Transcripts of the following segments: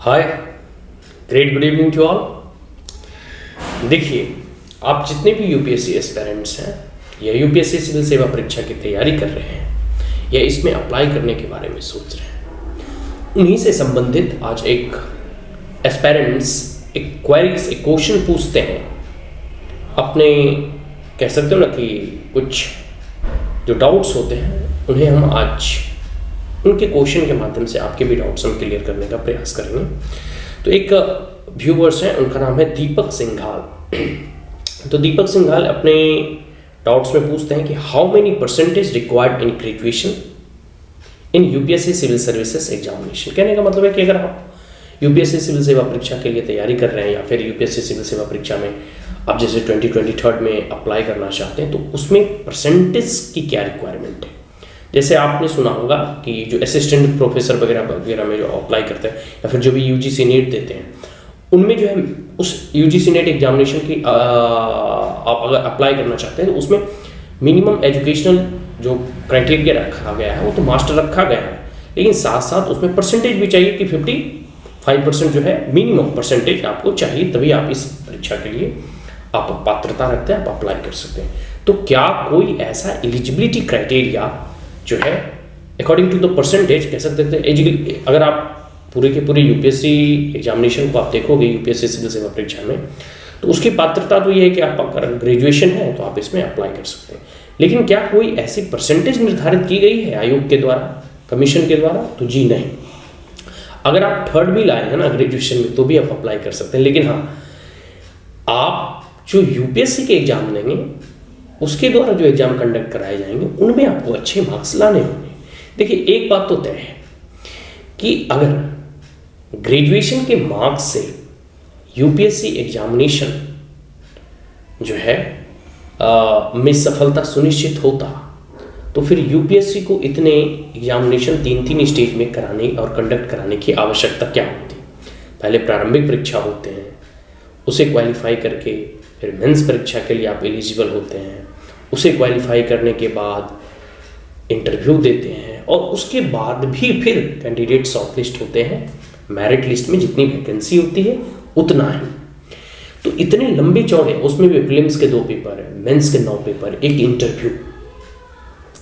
Hi, great good evening to all. देखिए, आप जितने भी यूपीएससी एस्पिरेंट्स हैं या यूपीएससी सिविल सेवा परीक्षा की तैयारी कर रहे हैं या इसमें अप्लाई करने के बारे में सोच रहे हैं, उन्हीं से संबंधित आज एक एस्पिरेंट्स एक क्वेरीज, एक क्वेश्चन पूछते हैं। अपने कह सकते हो ना कि कुछ जो डाउट्स होते हैं उन्हें हम आज उनके क्वेश्चन के माध्यम से आपके भी डाउट्स हम क्लियर करने का प्रयास करेंगे। तो एक व्यूवर्स हैं, उनका नाम है दीपक सिंघाल। तो दीपक सिंघाल अपने डाउट्स में पूछते हैं कि how many percentage required in graduation in UPSC civil services examination. कहने का मतलब है कि अगर आप यूपीएससी सिविल सेवा परीक्षा के लिए तैयारी कर रहे हैं या फिर यूपीएससी सिविल सेवा परीक्षा में आप जैसे 2023 में अप्लाई करना चाहते हैं तो उसमें परसेंटेज की क्या रिक्वायरमेंट है। जैसे आपने सुना होगा कि जो असिस्टेंट प्रोफेसर वगैरह में जो अप्लाई करते हैं या फिर जो भी यूजीसी नेट देते हैं, उनमें जो है उस यूजीसी नेट एग्जामिनेशन की आप अगर अप्लाई करना चाहते हैं तो उसमें मिनिमम एजुकेशनल जो क्राइटेरिया रखा गया है वो तो मास्टर रखा गया है, लेकिन साथ साथ उसमें परसेंटेज भी चाहिए कि 55% जो है मिनिमम परसेंटेज आपको चाहिए, तभी आप इस परीक्षा के लिए आप पात्रता रखते हैं, आप अप्लाई कर सकते हैं। तो क्या कोई ऐसा एलिजिबिलिटी क्राइटेरिया जो है अकॉर्डिंग टू द परसेंटेज कह सकते थे, अगर आप पूरे के पूरे यूपीएससी एग्जामिनेशन को आप देखोगे यूपीएससी सिविल सेवा परीक्षा में, तो उसकी पात्रता तो ये है कि आप अगर ग्रेजुएशन है तो आप इसमें अप्लाई कर सकते हैं। लेकिन क्या कोई ऐसी परसेंटेज निर्धारित की गई है आयोग के द्वारा, कमीशन के द्वारा? तो जी नहीं। अगर आप थर्ड भी लाए हैं ना ग्रेजुएशन में तो भी आप अप्लाई कर सकते हैं, लेकिन हाँ, आप जो यूपीएससी के एग्जाम लेंगे उसके द्वारा जो एग्जाम कंडक्ट कराए जाएंगे उनमें आपको अच्छे मार्क्स लाने होंगे। देखिए, एक बात तो तय है कि अगर ग्रेजुएशन के मार्क्स से यूपीएससी एग्जामिनेशन जो है में सफलता सुनिश्चित होता तो फिर यूपीएससी को इतने एग्जामिनेशन 3 स्टेज में कराने और कंडक्ट कराने की आवश्यकता क्या होती। पहले प्रारंभिक परीक्षा होते हैं, उसे क्वालिफाई करके फिर मेंस परीक्षा के लिए आप एलिजिबल होते हैं, उसे क्वालिफाई करने के बाद इंटरव्यू देते हैं और उसके बाद भी फिर कैंडिडेट शॉर्टलिस्ट होते हैं। मेरिट लिस्ट में जितनी वैकेंसी होती है उतना ही। तो इतने लंबे चौड़े, उसमें भी प्रीलिम्स के 2 पेपर है, मेंस के 9 पेपर, एक इंटरव्यू,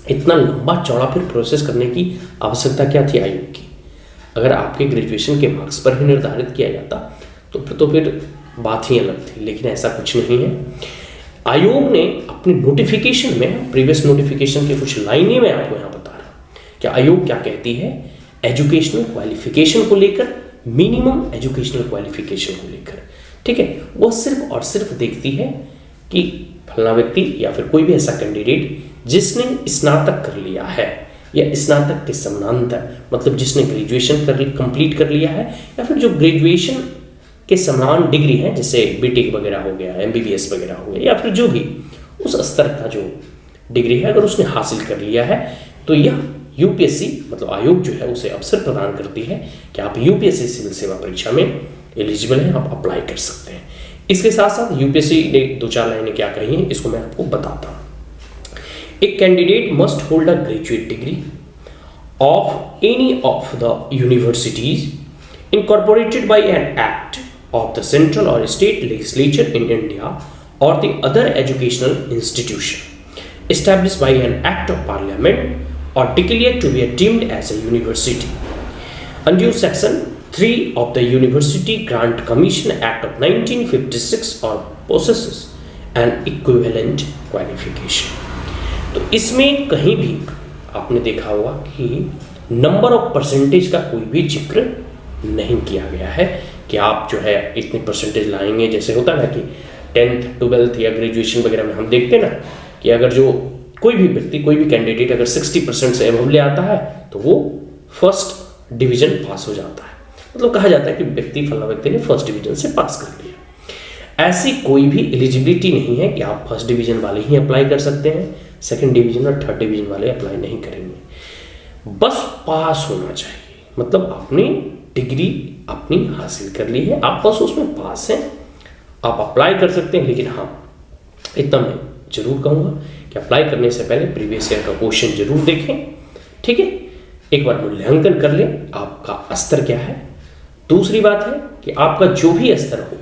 इतना लंबा चौड़ा फिर प्रोसेस करने की आवश्यकता क्या थी आयोग की? अगर आपके ग्रेजुएशन के मार्क्स पर ही निर्धारित किया जाता तो फिर बात ही अलग थी, लेकिन ऐसा कुछ नहीं है। आयोग ने अपने नोटिफिकेशन में, प्रीवियस नोटिफिकेशन के कुछ लाइनें मैं आपको यहाँ बता रहा हूँ कि आयोग क्या कहती है एजुकेशनल क्वालिफिकेशन को लेकर, मिनिमम एजुकेशनल क्वालिफिकेशन को लेकर। ठीक है, वो सिर्फ और सिर्फ देखती है कि फलाना व्यक्ति या फिर कोई भी ऐसा कैंडिडेट जिसने स्नातक कर लिया है या स्नातक के समानांतर, मतलब जिसने ग्रेजुएशन कंप्लीट कर लिया है या फिर जो ग्रेजुएशन के समान डिग्री है, जैसे बीटेक वगैरह हो गया, एमबीबीएस वगैरह हो गया, या फिर जो भी उस स्तर का जो डिग्री है अगर उसने हासिल कर लिया है तो यह यूपीएससी मतलब आयोग जो है उसे अवसर प्रदान करती है कि आप यूपीएससी सिविल सेवा परीक्षा में एलिजिबल हैं, आप अप्लाई कर सकते हैं। इसके साथ साथ यूपीएससी ने 2-4 लाइनें क्या कही हैं इसको मैं आपको बताता हूँ। एक candidate must hold a graduate degree of any of the universities incorporated by an act of the central or state legislature in India or the other educational institution established by an act of parliament or declared to be deemed as a university under section 3 of the University Grant Commission Act of 1956 or possesses an equivalent qualification। तो इसमें कहीं भी आपने देखा होगा कि number of percentage का कोई भी जिक्र नहीं किया गया है कि आप जो है इतनी परसेंटेज लाएंगे। जैसे होता है ना कि 10th 12th या ग्रेजुएशन वगैरह में हम देखते हैं ना कि अगर जो कोई भी व्यक्ति, कोई भी कैंडिडेट अगर 60% से अबव ले आता है तो वो फर्स्ट डिवीजन पास हो जाता है, मतलब कहा जाता है कि व्यक्ति फला व्यक्ति ने फर्स्ट डिवीजन से पास कर लिया। ऐसी कोई भी एलिजिबिलिटी नहीं है कि आप फर्स्ट डिवीजन वाले ही अप्लाई कर सकते हैं, सेकेंड डिवीजन और थर्ड डिवीजन वाले अप्लाई नहीं करेंगे। बस पास होना चाहिए, मतलब आपने डिग्री अपनी हासिल कर ली है, आप बस उसमें पास हैं, आप अप्लाई कर सकते हैं। लेकिन हाँ, इतना मैं जरूर कहूँगा कि अप्लाई करने से पहले प्रीवियस ईयर का क्वेश्चन जरूर देखें। ठीक है, एक बार मूल्यांकन कर लें आपका स्तर क्या है, दूसरी बात है कि आपका जो भी स्तर हो,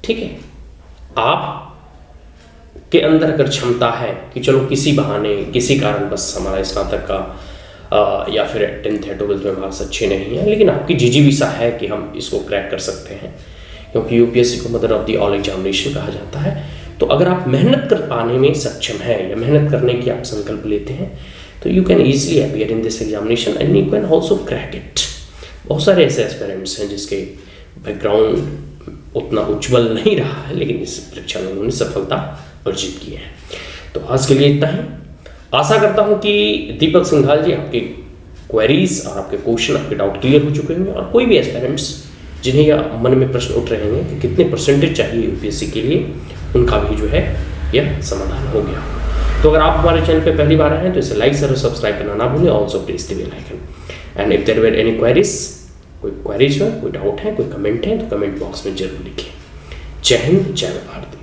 ठीक है, आप के अंदर अगर क्षमता है कि चलो किसी बहाने किसी कारण बस हमारा स्नातक का या फिर 10th या 12th में मार्क्स अच्छे नहीं हैं, लेकिन आपकी जिजीविसा है कि हम इसको क्रैक कर सकते हैं, क्योंकि यूपीएससी को mother of the all examination कहा जाता है। तो अगर आप मेहनत कर पाने में सक्षम हैं या मेहनत करने की आप संकल्प लेते हैं, तो you can easily appear in this examination and you can also crack it. बहुत सारे ऐसे एस्पिरेंट्स हैं जिसके बैकग्राउंड उतना उज्जवल नहीं रहा है, लेकिन इस परीक्षा में उन्होंने सफलता अर्जित की है। तो आज के लिए इतना ही। आशा करता हूं कि दीपक सिंघाल जी आपके क्वेरीज और आपके क्वेश्चन, आपके डाउट क्लियर हो चुके होंगे, और कोई भी एस्पिरेंट्स जिन्हें यह मन में प्रश्न उठ रहे हैं कि कितने परसेंटेज चाहिए यूपीएससी के लिए, उनका भी जो है यह समाधान हो गया। तो अगर आप हमारे चैनल पे पहली बार आए हैं तो इसे लाइक और सब्सक्राइब करना ना भूलें, also press the bell icon. And if there were any queries, कोई क्वेरीज है, कोई डाउट है, कोई कमेंट है, तो कमेंट बॉक्स में जरूर लिखें। जय हिंद, जय भारत।